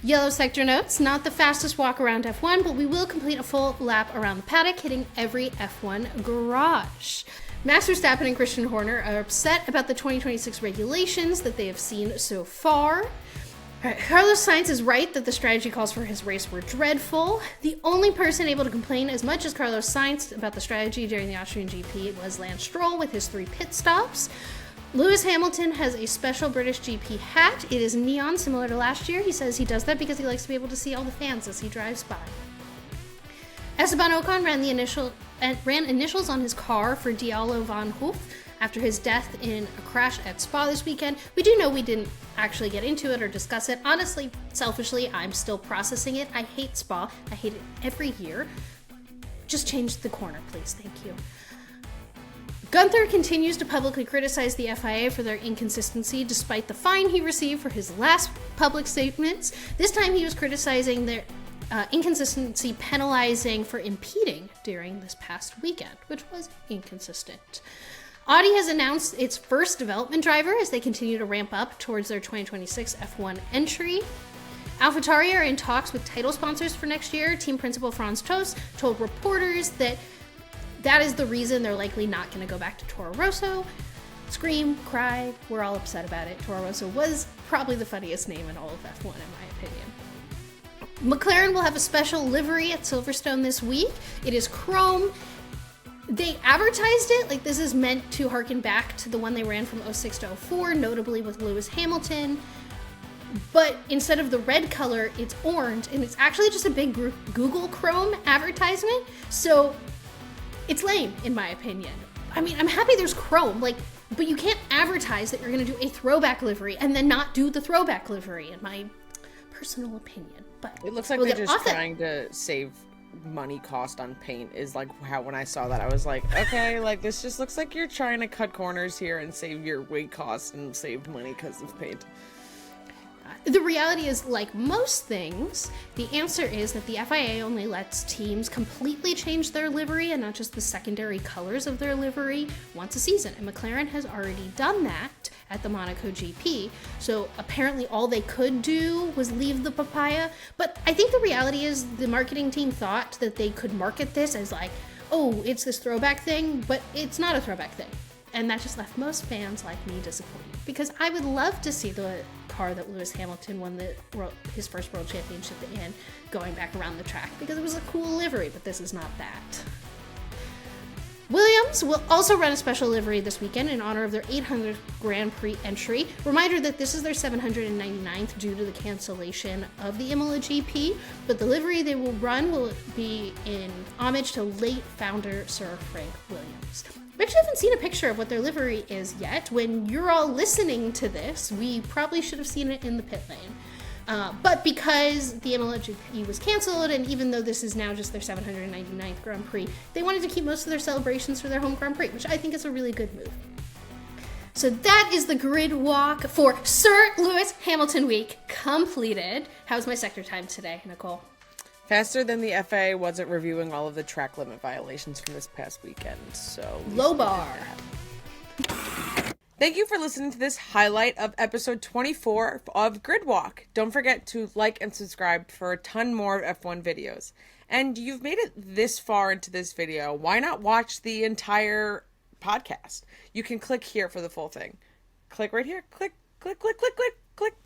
Yellow sector notes, not the fastest walk around F1, but we will complete a full lap around the paddock, hitting every F1 garage. Max Verstappen and Christian Horner are upset about the 2026 regulations that they have seen so far. Carlos Sainz is right that the strategy calls for his race were dreadful. The only person able to complain as much as Carlos Sainz about the strategy during the Austrian GP was Lance Stroll with his 3 pit stops. Lewis Hamilton has a special British GP hat. It is neon, similar to last year. He says he does that because he likes to be able to see all the fans as he drives by. Esteban Ocon ran initials on his car for Diallo van Hoof after his death in a crash at Spa this weekend. We do know we didn't actually get into it or discuss it. Honestly, selfishly, I'm still processing it. I hate Spa. I hate it every year. Just change the corner, please. Thank you. Gunther continues to publicly criticize the FIA for their inconsistency despite the fine he received for his last public statements. This time he was criticizing their inconsistency penalizing for impeding during this past weekend, which was inconsistent. Audi has announced its first development driver as they continue to ramp up towards their 2026 F1 entry. AlphaTauri are in talks with title sponsors for next year. Team principal Franz Tost told reporters that is the reason they're likely not going to go back to Toro Rosso. Scream, cry, we're all upset about it. Toro Rosso was probably the funniest name in all of F1 in my opinion. McLaren will have a special livery at Silverstone this week. It is chrome. They advertised it like this is meant to harken back to the one they ran from 06 to 04, notably with Lewis Hamilton. But instead of the red color, it's orange, and it's actually just a big Google Chrome advertisement. So it's lame, in my opinion. I mean, I'm happy there's chrome, but you can't advertise that you're going to do a throwback livery and then not do the throwback livery, in my personal opinion. But it looks like they're just trying to save money cost on paint is like how when I saw that I was like, okay, like this just looks like you're trying to cut corners here and save your weight cost and save money because of paint. The reality is, like most things, the answer is that the FIA only lets teams completely change their livery and not just the secondary colors of their livery once a season. And McLaren has already done that at the Monaco GP. So apparently all they could do was leave the papaya. But I think the reality is the marketing team thought that they could market this as like, oh, it's this throwback thing, but it's not a throwback thing. And that just left most fans like me disappointed, because I would love to see the car that Lewis Hamilton won his first world championship in going back around the track, because it was a cool livery, but this is not that. Williams will also run a special livery this weekend in honor of their 800th Grand Prix entry. Reminder that this is their 799th due to the cancellation of the Imola GP, but the livery they will run will be in homage to late founder Sir Frank Williams. We actually haven't seen a picture of what their livery is yet. When you're all listening to this, we probably should have seen it in the pit lane. But because the Imola GP was canceled, and even though this is now just their 799th Grand Prix, they wanted to keep most of their celebrations for their home Grand Prix, which I think is a really good move. So that is the grid walk for Sir Lewis Hamilton week completed. How's my sector time today, Nicole? Faster than the FAA wasn't reviewing all of the track limit violations from this past weekend, so... Low bar. Thank you for listening to this highlight of episode 24 of Grid Walk. Don't forget to like and subscribe for a ton more F1 videos. And you've made it this far into this video, why not watch the entire podcast? You can click here for the full thing. Click right here. Click, click, click, click, click, click.